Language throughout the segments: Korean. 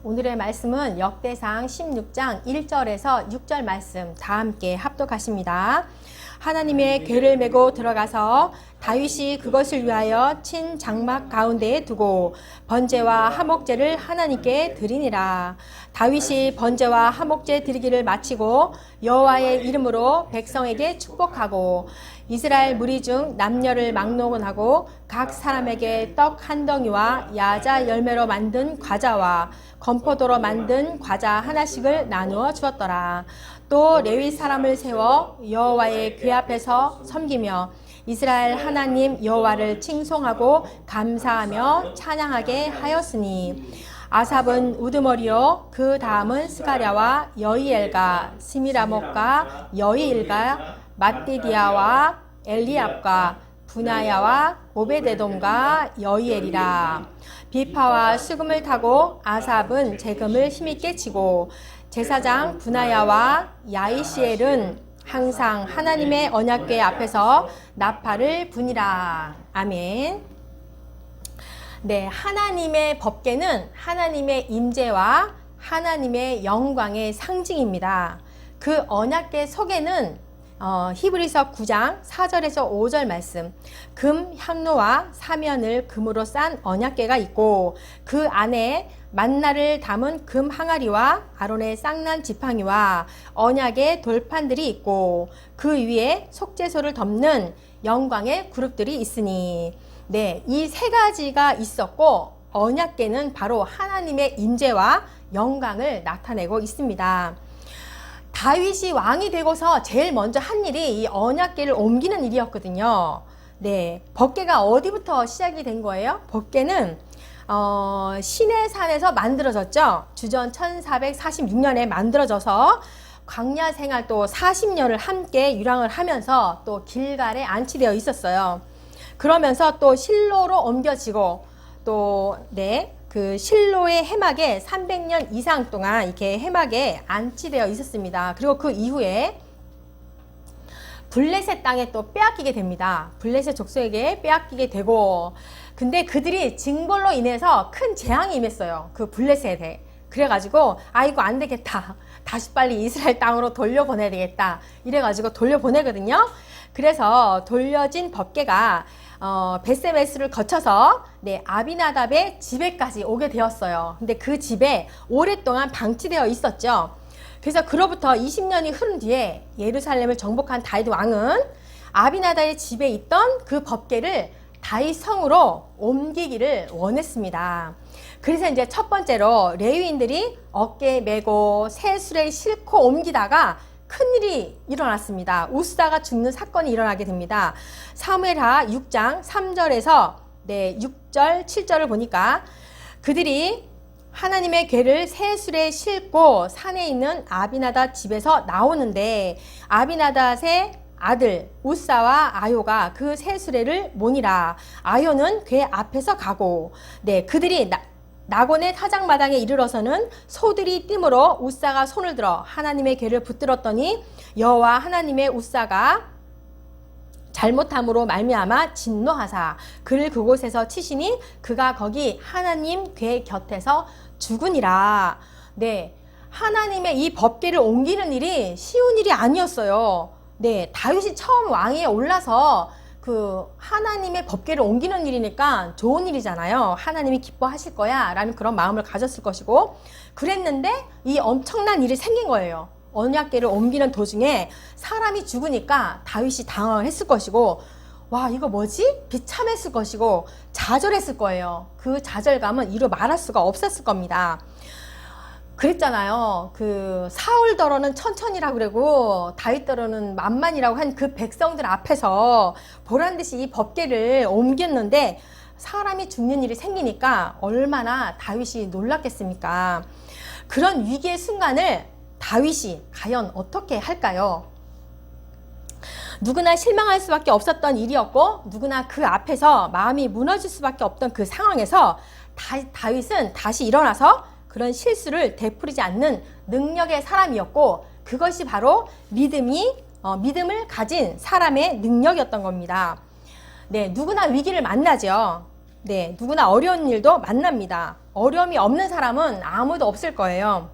오늘의 말씀은 역대상 16장 1절에서 6절 말씀 다 함께 합독하십니다. 하나님의 궤를 메고 들어가서 다윗이 그것을 위하여 친 장막 가운데에 두고 번제와 화목제를 하나님께 드리니라. 다윗이 번제와 화목제 드리기를 마치고 여호와의 이름으로 백성에게 축복하고 이스라엘 무리 중 남녀를 막론하고 각 사람에게 떡 한 덩이와 야자 열매로 만든 과자와 건포도로 만든 과자 하나씩을 나누어 주었더라. 또 레위 사람을 세워 여호와의 궤 앞에서 섬기며 이스라엘 하나님 여호와를 칭송하고 감사하며 찬양하게 하였으니 아삽은 우두머리요 그 다음은 스가랴와 여이엘과 스미라목과 여이일과 마띠디아와 엘리압과 분하야와 오베데돔과 여이엘이라. 비파와 수금을 타고 아삽은 재금을 힘있게 치고 제사장 분하야와 야이시엘은 항상 하나님의 언약궤 앞에서 나팔을 부니라. 아멘. 네, 하나님의 법궤는 하나님의 임재와 하나님의 영광의 상징입니다. 그 언약궤 속에는 히브리서 9장 4절에서 5절 말씀, 금 향로와 사면을 금으로 싼 언약궤가 있고 그 안에 만나를 담은 금 항아리와 아론의 쌍난 지팡이와 언약의 돌판들이 있고 그 위에 속죄소를 덮는 영광의 그룹들이 있으니, 네, 이 세 가지가 있었고 언약궤는 바로 하나님의 임재와 영광을 나타내고 있습니다. 다윗이 왕이 되고서 제일 먼저 한 일이 이 언약궤를 옮기는 일이었거든요. 네, 법궤가 어디부터 시작이 된 거예요? 법궤는 시내산에서 만들어졌죠. 주전 1446년에 만들어져서 광야 생활 또 40년을 함께 유랑을 하면서 또 길갈에 안치되어 있었어요. 그러면서 또 실로로 옮겨지고 또 그 실로의 해막에 300년 이상 동안 이렇게 해막에 안치되어 있었습니다. 그리고 그 이후에 블레셋 땅에 또 빼앗기게 됩니다. 블레셋 족속에게 빼앗기게 되고, 근데 그들이 징벌로 인해서 큰 재앙이 임했어요. 그 블레셋에. 그래가지고 아이고 안 되겠다, 다시 빨리 이스라엘 땅으로 돌려보내야 되겠다, 이래가지고 돌려보내거든요. 그래서 돌려진 법궤가 베세메스를 거쳐서 아비나답의 집에까지 오게 되었어요. 근데 그 집에 오랫동안 방치되어 있었죠. 그래서 그로부터 20년이 흐른 뒤에 예루살렘을 정복한 다윗 왕은 아비나답의 집에 있던 그 법궤를 다윗 성으로 옮기기를 원했습니다. 그래서 이제 첫 번째로 레위인들이 어깨에 메고 새 수레에 싣고 옮기다가 큰일이 일어났습니다. 우스다가 죽는 사건이 일어나게 됩니다. 사무엘하 6장 3절에서 6절 7절을 보니까 그들이 하나님의 궤를 새 수레에 싣고 산에 있는 아비나답 집에서 나오는데 아비나답의 아들 우사와 아요가 그 새 수레를 모니라. 아요는 궤 앞에서 가고, 그들이 나곤의 타작마당에 이르러서는 소들이 띠므로 우사가 손을 들어 하나님의 궤를 붙들었더니 여호와 하나님의 우사가 잘못함으로 말미암아 진노하사 그를 그곳에서 치시니 그가 거기 하나님 궤 곁에서 죽으니라. 네, 하나님의 이 법궤를 옮기는 일이 쉬운 일이 아니었어요. 네, 다윗이 처음 왕위에 올라서 그 하나님의 법궤를 옮기는 일이니까 좋은 일이잖아요. 하나님이 기뻐하실 거야 라는 그런 마음을 가졌을 것이고, 그랬는데 이 엄청난 일이 생긴 거예요. 언약궤를 옮기는 도중에 사람이 죽으니까 다윗이 당황을 했을 것이고, 와 이거 뭐지? 비참했을 것이고 좌절했을 거예요. 그 좌절감은 이루 말할 수가 없었을 겁니다. 그랬잖아요. 그 사울더러는 천천히라고 그러고 다윗더러는 만만이라고 한 그 백성들 앞에서 보란듯이 이 법궤를 옮겼는데 사람이 죽는 일이 생기니까 얼마나 다윗이 놀랐겠습니까? 그런 위기의 순간을 다윗이 과연 어떻게 할까요? 누구나 실망할 수밖에 없었던 일이었고 누구나 그 앞에서 마음이 무너질 수밖에 없던 그 상황에서 다윗은 다시 일어나서 그런 실수를 되풀이지 않는 능력의 사람이었고, 그것이 바로 믿음을 가진 사람의 능력이었던 겁니다. 네, 누구나 위기를 만나죠. 네, 누구나 어려운 일도 만납니다. 어려움이 없는 사람은 아무도 없을 거예요.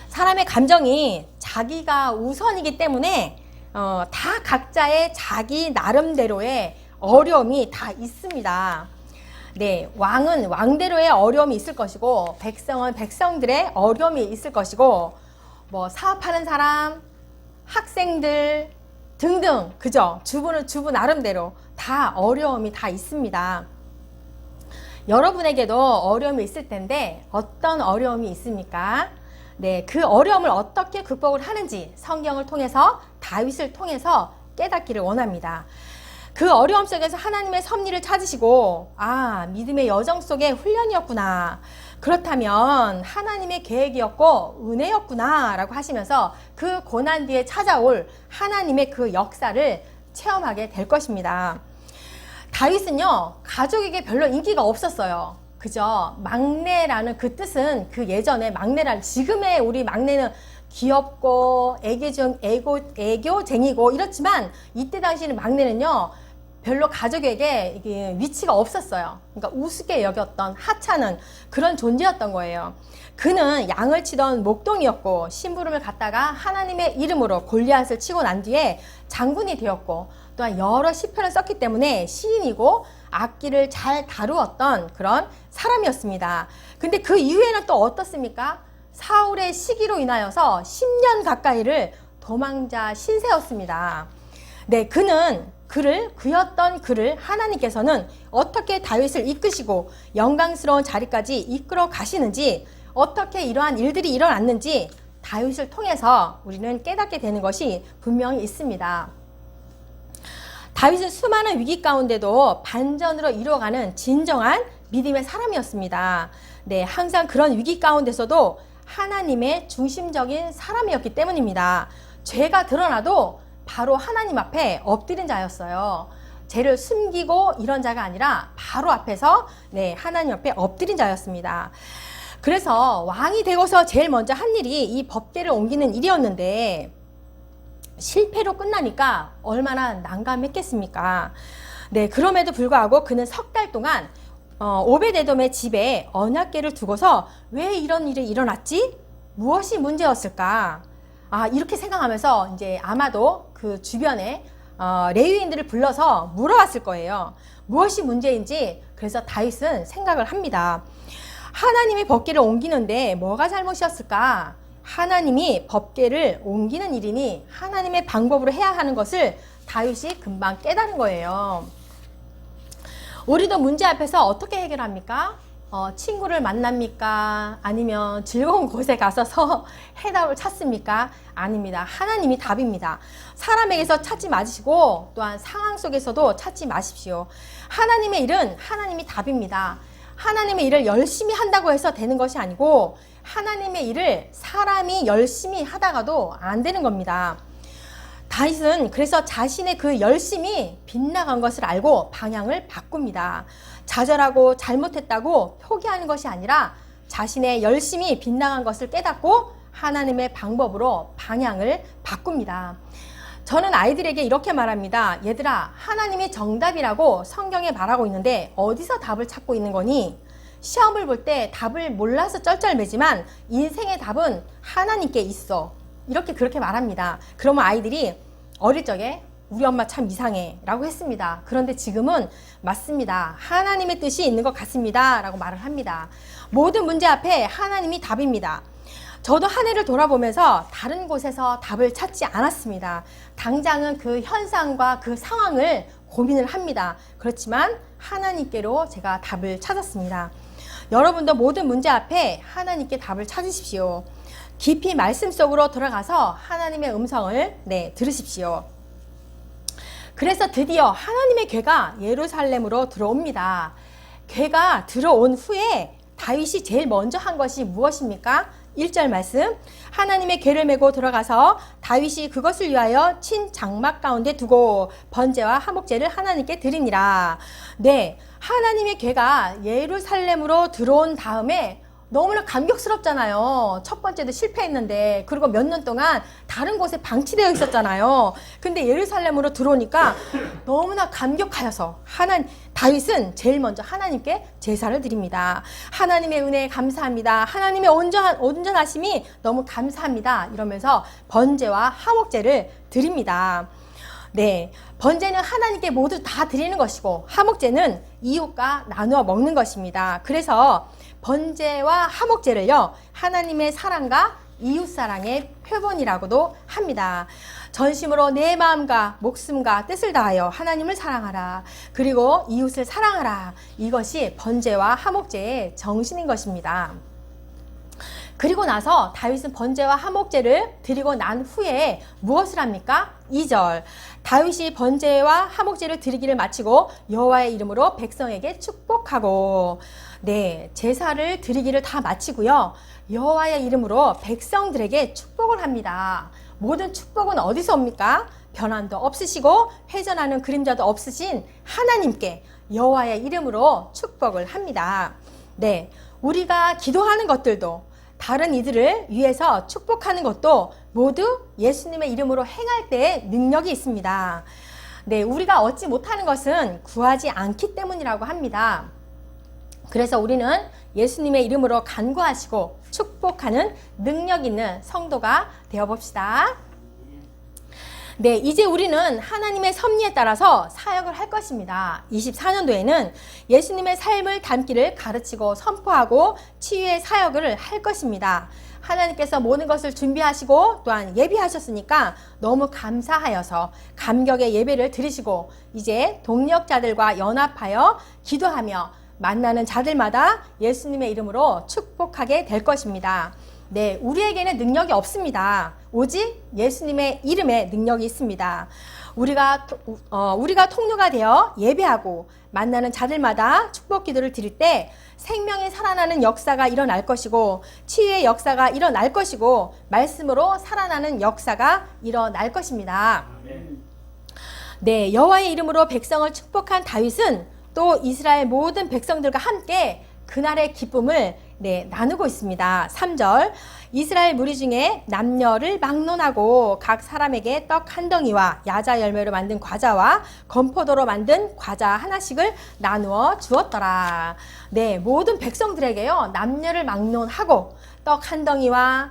사람의 감정이 자기가 우선이기 때문에 다 각자의 자기 나름대로의 어려움이 다 있습니다. 네, 왕은 왕대로의 어려움이 있을 것이고 백성은 백성들의 어려움이 있을 것이고 뭐 사업하는 사람, 학생들 등등 그죠? 주부는 주부 나름대로 다 어려움이 다 있습니다. 여러분에게도 어려움이 있을 텐데 어떤 어려움이 있습니까? 네, 그 어려움을 어떻게 극복을 하는지 성경을 통해서 다윗을 통해서 깨닫기를 원합니다. 그 어려움 속에서 하나님의 섭리를 찾으시고 믿음의 여정 속의 훈련이었구나. 그렇다면 하나님의 계획이었고 은혜였구나 라고 하시면서 그 고난 뒤에 찾아올 하나님의 그 역사를 체험하게 될 것입니다. 다윗은요, 가족에게 별로 인기가 없었어요. 그죠? 막내라는 그 뜻은 그 예전에 막내라는, 지금의 우리 막내는 귀엽고 애교쟁이고 이렇지만 이때 당시에는 막내는요, 별로 가족에게 이게 위치가 없었어요. 그러니까 우습게 여겼던 하찮은 그런 존재였던 거예요. 그는 양을 치던 목동이었고 심부름을 갔다가 하나님의 이름으로 골리앗을 치고 난 뒤에 장군이 되었고 또한 여러 시편을 썼기 때문에 시인이고 악기를 잘 다루었던 그런 사람이었습니다. 근데 그 이후에는 또 어떻습니까? 사울의 시기로 인하여서 10년 가까이를 도망자 신세였습니다. 네, 그였던 그를 하나님께서는 어떻게 다윗을 이끄시고 영광스러운 자리까지 이끌어 가시는지, 어떻게 이러한 일들이 일어났는지 다윗을 통해서 우리는 깨닫게 되는 것이 분명히 있습니다. 다윗은 수많은 위기 가운데도 반전으로 이루어가는 진정한 믿음의 사람이었습니다. 네, 항상 그런 위기 가운데서도 하나님의 중심적인 사람이었기 때문입니다. 죄가 드러나도 바로 하나님 앞에 엎드린 자였어요. 죄를 숨기고 이런 자가 아니라 바로 앞에서 하나님 앞에 엎드린 자였습니다. 그래서 왕이 되고서 제일 먼저 한 일이 이 법궤를 옮기는 일이었는데 실패로 끝나니까 얼마나 난감했겠습니까? 네, 그럼에도 불구하고 그는 석 달 동안 오벳에돔의 집에 언약궤를 두고서 왜 이런 일이 일어났지? 무엇이 문제였을까? 이렇게 생각하면서 이제 아마도 그 주변에 레위인들을 불러서 물어봤을 거예요. 무엇이 문제인지. 그래서 다윗은 생각을 합니다. 하나님이 법궤를 옮기는데 뭐가 잘못이었을까? 하나님이 법궤를 옮기는 일이니 하나님의 방법으로 해야 하는 것을 다윗이 금방 깨달은 거예요. 우리도 문제 앞에서 어떻게 해결합니까? 친구를 만납니까? 아니면 즐거운 곳에 가서서 해답을 찾습니까? 아닙니다. 하나님이 답입니다. 사람에게서 찾지 마시고 또한 상황 속에서도 찾지 마십시오. 하나님의 일은 하나님이 답입니다. 하나님의 일을 열심히 한다고 해서 되는 것이 아니고 하나님의 일을 사람이 열심히 하다가도 안 되는 겁니다. 다윗은 그래서 자신의 그 열심이 빗나간 것을 알고 방향을 바꿉니다. 좌절하고 잘못했다고 포기하는 것이 아니라 자신의 열심이 빗나간 것을 깨닫고 하나님의 방법으로 방향을 바꿉니다. 저는 아이들에게 이렇게 말합니다. 얘들아, 하나님이 정답이라고 성경에 말하고 있는데 어디서 답을 찾고 있는 거니? 시험을 볼 때 답을 몰라서 쩔쩔매지만 인생의 답은 하나님께 있어. 그렇게 말합니다. 그러면 아이들이 어릴 적에 우리 엄마 참 이상해 라고 했습니다. 그런데 지금은 맞습니다. 하나님의 뜻이 있는 것 같습니다 라고 말을 합니다. 모든 문제 앞에 하나님이 답입니다. 저도 한 해를 돌아보면서 다른 곳에서 답을 찾지 않았습니다. 당장은 그 현상과 그 상황을 고민을 합니다. 그렇지만 하나님께로 제가 답을 찾았습니다. 여러분도 모든 문제 앞에 하나님께 답을 찾으십시오. 깊이 말씀 속으로 들어가서 하나님의 음성을 들으십시오. 그래서 드디어 하나님의 궤가 예루살렘으로 들어옵니다. 궤가 들어온 후에 다윗이 제일 먼저 한 것이 무엇입니까? 1절 말씀, 하나님의 궤를 메고 들어가서 다윗이 그것을 위하여 친 장막 가운데 두고 번제와 화목제를 하나님께 드리니라. 네, 하나님의 궤가 예루살렘으로 들어온 다음에 너무나 감격스럽잖아요. 첫 번째도 실패했는데, 그리고 몇 년 동안 다른 곳에 방치되어 있었잖아요. 근데 예루살렘으로 들어오니까 너무나 감격하여서 다윗은 제일 먼저 하나님께 제사를 드립니다. 하나님의 은혜에 감사합니다. 하나님의 온전하심이 너무 감사합니다. 이러면서 번제와 화목제를 드립니다. 네, 번제는 하나님께 모두 다 드리는 것이고, 화목제는 이웃과 나누어 먹는 것입니다. 그래서 번제와 화목제를요, 하나님의 사랑과 이웃사랑의 표본이라고도 합니다. 전심으로 내 마음과 목숨과 뜻을 다하여 하나님을 사랑하라. 그리고 이웃을 사랑하라. 이것이 번제와 화목제의 정신인 것입니다. 그리고 나서 다윗은 번제와 화목제를 드리고 난 후에 무엇을 합니까? 2절. 다윗이 번제와 화목제를 드리기를 마치고 여호와의 이름으로 백성에게 축복하고, 네, 제사를 드리기를 다 마치고요, 여호와의 이름으로 백성들에게 축복을 합니다. 모든 축복은 어디서 옵니까? 변함도 없으시고 회전하는 그림자도 없으신 하나님께 여호와의 이름으로 축복을 합니다. 네, 우리가 기도하는 것들도, 다른 이들을 위해서 축복하는 것도 모두 예수님의 이름으로 행할 때에 능력이 있습니다. 네, 우리가 얻지 못하는 것은 구하지 않기 때문이라고 합니다. 그래서 우리는 예수님의 이름으로 간구하시고 축복하는 능력 있는 성도가 되어봅시다. 네, 이제 우리는 하나님의 섭리에 따라서 사역을 할 것입니다. 24년도에는 예수님의 삶을 담기를 가르치고 선포하고 치유의 사역을 할 것입니다. 하나님께서 모든 것을 준비하시고 또한 예비하셨으니까 너무 감사하여서 감격의 예배를 드리시고, 이제 동력자들과 연합하여 기도하며 만나는 자들마다 예수님의 이름으로 축복하게 될 것입니다. 네, 우리에게는 능력이 없습니다. 오직 예수님의 이름에 능력이 있습니다. 우리가 통로가 되어 예배하고 만나는 자들마다 축복 기도를 드릴 때 생명이 살아나는 역사가 일어날 것이고, 치유의 역사가 일어날 것이고, 말씀으로 살아나는 역사가 일어날 것입니다. 네, 여호와의 이름으로 백성을 축복한 다윗은 또 이스라엘 모든 백성들과 함께 그날의 기쁨을 나누고 있습니다. 3절. 이스라엘 무리 중에 남녀를 막론하고 각 사람에게 떡 한 덩이와 야자 열매로 만든 과자와 건포도로 만든 과자 하나씩을 나누어 주었더라. 네, 모든 백성들에게요, 남녀를 막론하고 떡 한 덩이와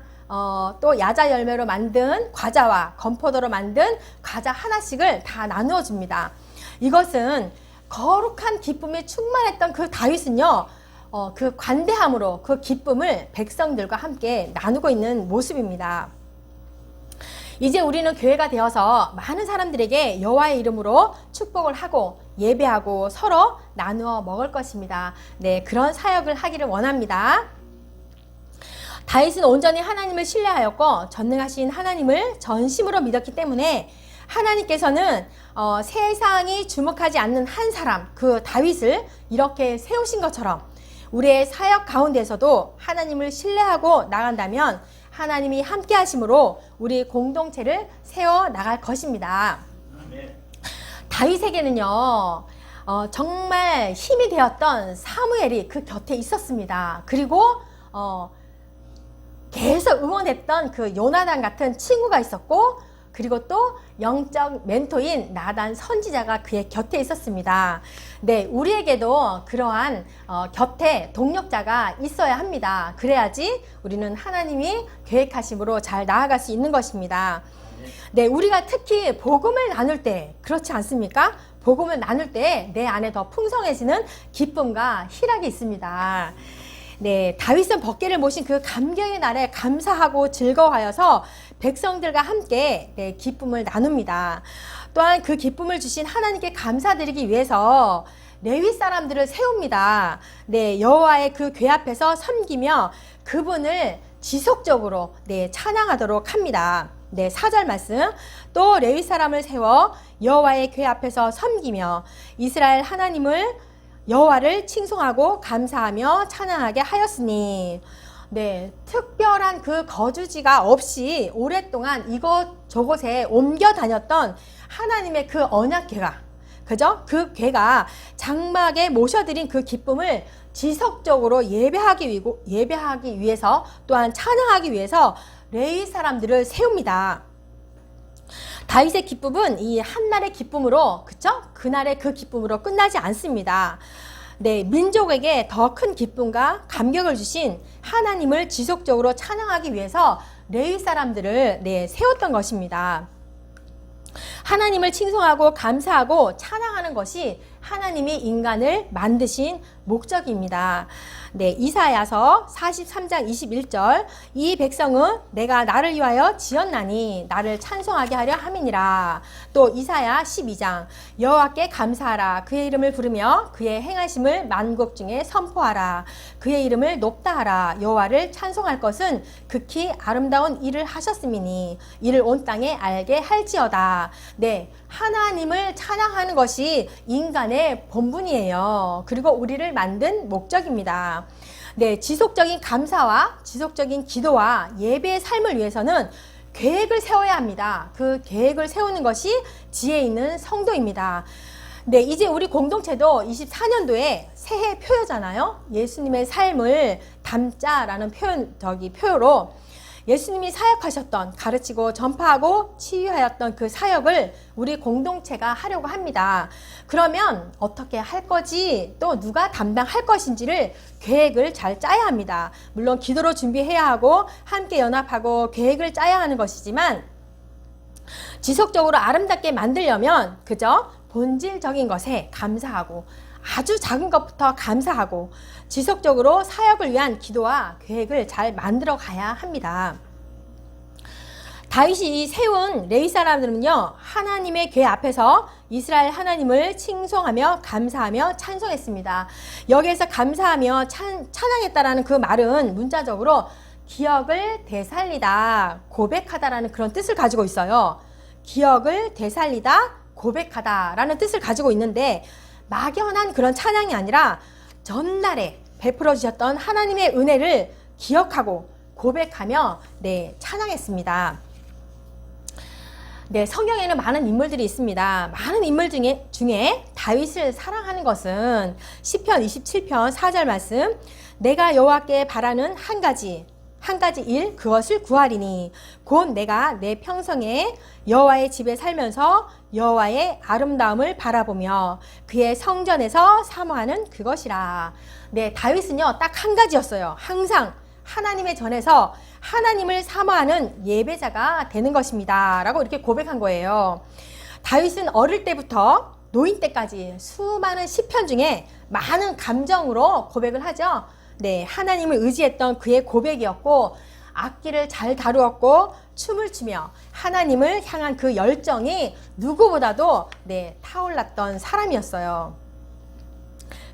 또 야자 열매로 만든 과자와 건포도로 만든 과자 하나씩을 다 나누어 줍니다. 이것은 거룩한 기쁨이 충만했던 그 다윗은요, 그 관대함으로 그 기쁨을 백성들과 함께 나누고 있는 모습입니다. 이제 우리는 교회가 되어서 많은 사람들에게 여호와의 이름으로 축복을 하고 예배하고 서로 나누어 먹을 것입니다. 네, 그런 사역을 하기를 원합니다. 다윗은 온전히 하나님을 신뢰하였고 전능하신 하나님을 전심으로 믿었기 때문에 하나님께서는 세상이 주목하지 않는 한 사람, 그 다윗을 이렇게 세우신 것처럼 우리의 사역 가운데서도 하나님을 신뢰하고 나간다면 하나님이 함께 하심으로 우리 공동체를 세워 나갈 것입니다. 다윗에게는요, 정말 힘이 되었던 사무엘이 그 곁에 있었습니다. 그리고 계속 응원했던 그 요나단 같은 친구가 있었고, 그리고 또 영적 멘토인 나단 선지자가 그의 곁에 있었습니다. 네, 우리에게도 그러한 곁에 동력자가 있어야 합니다. 그래야지 우리는 하나님이 계획하심으로 잘 나아갈 수 있는 것입니다. 네, 우리가 특히 복음을 나눌 때, 그렇지 않습니까? 복음을 나눌 때 내 안에 더 풍성해지는 기쁨과 희락이 있습니다. 네, 다윗은 법궤를 모신 그 감격의 날에 감사하고 즐거워하여서 백성들과 함께 기쁨을 나눕니다. 또한 그 기쁨을 주신 하나님께 감사드리기 위해서 레위 사람들을 세웁니다. 네, 여호와의 그 궤 앞에서 섬기며 그분을 지속적으로 찬양하도록 합니다. 네, 4절 말씀. 또 레위 사람을 세워 여호와의 궤 앞에서 섬기며 이스라엘 하나님을 여호와를 칭송하고 감사하며 찬양하게 하였으니, 네, 특별한 그 거주지가 없이 오랫동안 이곳 저곳에 옮겨 다녔던 하나님의 그 언약궤가, 그죠? 그 괴가 장막에 모셔드린 그 기쁨을 지속적으로 예배하기 위해서 또한 찬양하기 위해서 레위 사람들을 세웁니다. 다윗의 기쁨은 이 한날의 기쁨으로, 그쵸? 그날의 그 기쁨으로 끝나지 않습니다. 네, 민족에게 더 큰 기쁨과 감격을 주신 하나님을 지속적으로 찬양하기 위해서 레위 사람들을 세웠던 것입니다. 하나님을 칭송하고 감사하고 찬양하는 것이 하나님이 인간을 만드신 목적입니다. 네, 이사야서 43장 21절 이 백성은 내가 나를 위하여 지었나니 나를 찬송하게 하려 함이니라. 또 이사야 12장 여호와께 감사하라. 그의 이름을 부르며 그의 행하심을 만국 중에 선포하라. 그의 이름을 높다 하라. 여호와를 찬송할 것은 극히 아름다운 일을 하셨음이니 이를 온 땅에 알게 할지어다. 네, 하나님을 찬양하는 것이 인간의 본분이에요. 그리고 우리를 만든 목적입니다. 네, 지속적인 감사와 지속적인 기도와 예배의 삶을 위해서는 계획을 세워야 합니다. 그 계획을 세우는 것이 지혜 있는 성도입니다. 네, 이제 우리 공동체도 24년도에 새해 표어잖아요. 예수님의 삶을 담자라는 표어로 예수님이 사역하셨던, 가르치고 전파하고 치유하였던 그 사역을 우리 공동체가 하려고 합니다. 그러면 어떻게 할 거지, 또 누가 담당할 것인지를 계획을 잘 짜야 합니다. 물론 기도로 준비해야 하고 함께 연합하고 계획을 짜야 하는 것이지만 지속적으로 아름답게 만들려면 그저 본질적인 것에 감사하고 아주 작은 것부터 감사하고 지속적으로 사역을 위한 기도와 계획을 잘 만들어 가야 합니다. 다윗이 세운 레위 사람들은요, 하나님의 궤 앞에서 이스라엘 하나님을 칭송하며 감사하며 찬송했습니다. 여기에서 감사하며 찬양했다라는 그 말은 문자적으로 기억을 되살리다, 고백하다라는 그런 뜻을 가지고 있어요. 기억을 되살리다, 고백하다라는 뜻을 가지고 있는데 막연한 그런 찬양이 아니라 전날에 베풀어 주셨던 하나님의 은혜를 기억하고 고백하며 찬양했습니다. 네, 성경에는 많은 인물들이 있습니다. 많은 인물 중에 다윗을 사랑하는 것은 시편 27편 4절 말씀, 내가 여호와께 바라는 한 가지 일 그것을 구하리니 곧 내가 내 평생에 여호와의 집에 살면서 여호와의 아름다움을 바라보며 그의 성전에서 사모하는 그것이라. 네, 다윗은요 딱 한 가지였어요. 항상 하나님의 전에서 하나님을 사모하는 예배자가 되는 것입니다 라고 이렇게 고백한 거예요. 다윗은 어릴 때부터 노인 때까지 수많은 시편 중에 많은 감정으로 고백을 하죠. 네, 하나님을 의지했던 그의 고백이었고 악기를 잘 다루었고 춤을 추며 하나님을 향한 그 열정이 누구보다도 타올랐던 사람이었어요.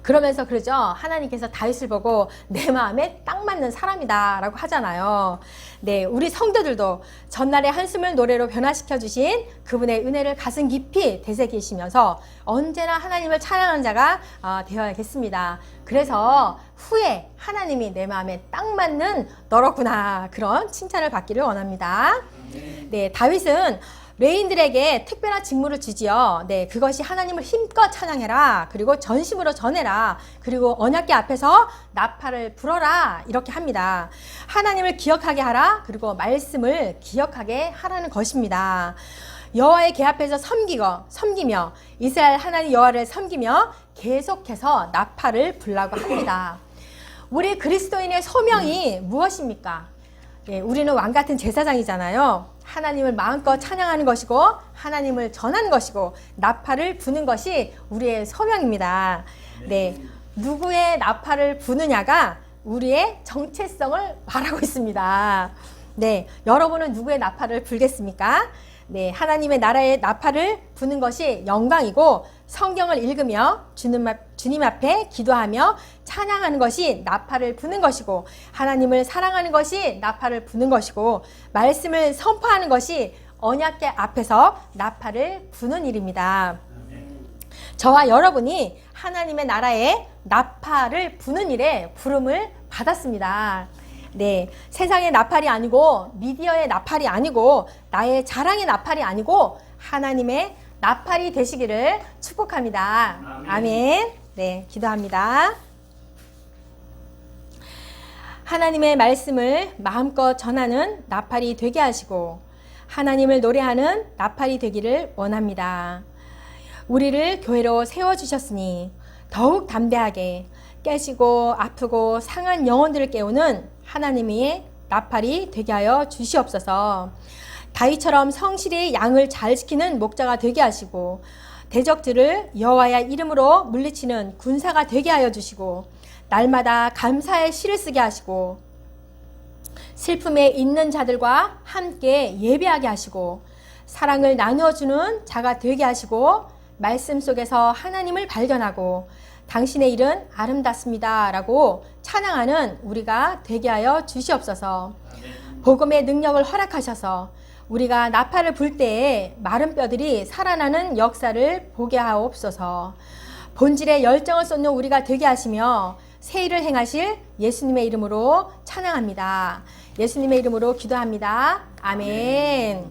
그러면서 그러죠. 하나님께서 다윗을 보고 내 마음에 딱 맞는 사람이다 라고 하잖아요. 네, 우리 성도들도 전날의 한숨을 노래로 변화시켜 주신 그분의 은혜를 가슴 깊이 되새기시면서 언제나 하나님을 찬양하는 자가 되어야겠습니다. 그래서 후에 하나님이 내 마음에 딱 맞는 너로구나 그런 칭찬을 받기를 원합니다. 네, 다윗은 레위인들에게 특별한 직무를 주지요. 네, 그것이 하나님을 힘껏 찬양해라. 그리고 전심으로 전해라. 그리고 언약궤 앞에서 나팔을 불어라. 이렇게 합니다. 하나님을 기억하게 하라. 그리고 말씀을 기억하게 하라는 것입니다. 여호와의 궤 앞에서 섬기며 이스라엘 하나님 여호와를 섬기며 계속해서 나팔을 불라고 합니다. 우리 그리스도인의 소명이 무엇입니까? 예, 우리는 왕같은 제사장이잖아요. 하나님을 마음껏 찬양하는 것이고 하나님을 전하는 것이고 나팔을 부는 것이 우리의 소명입니다. 네, 누구의 나팔을 부느냐가 우리의 정체성을 말하고 있습니다. 네, 여러분은 누구의 나팔을 불겠습니까? 하나님의 나라의 나팔을 부는 것이 영광이고 성경을 읽으며 주님 앞에 기도하며 찬양하는 것이 나팔을 부는 것이고 하나님을 사랑하는 것이 나팔을 부는 것이고 말씀을 선포하는 것이 언약궤 앞에서 나팔을 부는 일입니다. 저와 여러분이 하나님의 나라에 나팔을 부는 일에 부름을 받았습니다. 네, 세상의 나팔이 아니고 미디어의 나팔이 아니고 나의 자랑의 나팔이 아니고 하나님의 나팔이 되시기를 축복합니다. 아멘. 아멘. 네, 기도합니다. 하나님의 말씀을 마음껏 전하는 나팔이 되게 하시고 하나님을 노래하는 나팔이 되기를 원합니다. 우리를 교회로 세워주셨으니 더욱 담대하게 깨지고 아프고 상한 영혼들을 깨우는 하나님의 나팔이 되게 하여 주시옵소서. 다윗처럼 성실히 양을 잘 지키는 목자가 되게 하시고 대적들을 여호와의 이름으로 물리치는 군사가 되게 하여 주시고 날마다 감사의 시를 쓰게 하시고 슬픔에 있는 자들과 함께 예배하게 하시고 사랑을 나누어주는 자가 되게 하시고 말씀 속에서 하나님을 발견하고 당신의 일은 아름답습니다 라고 찬양하는 우리가 되게 하여 주시옵소서. 복음의 능력을 허락하셔서 우리가 나팔을 불 때에 마른 뼈들이 살아나는 역사를 보게 하옵소서. 본질의 열정을 쏟는 우리가 되게 하시며 새 일을 행하실 예수님의 이름으로 찬양합니다. 예수님의 이름으로 기도합니다. 아멘.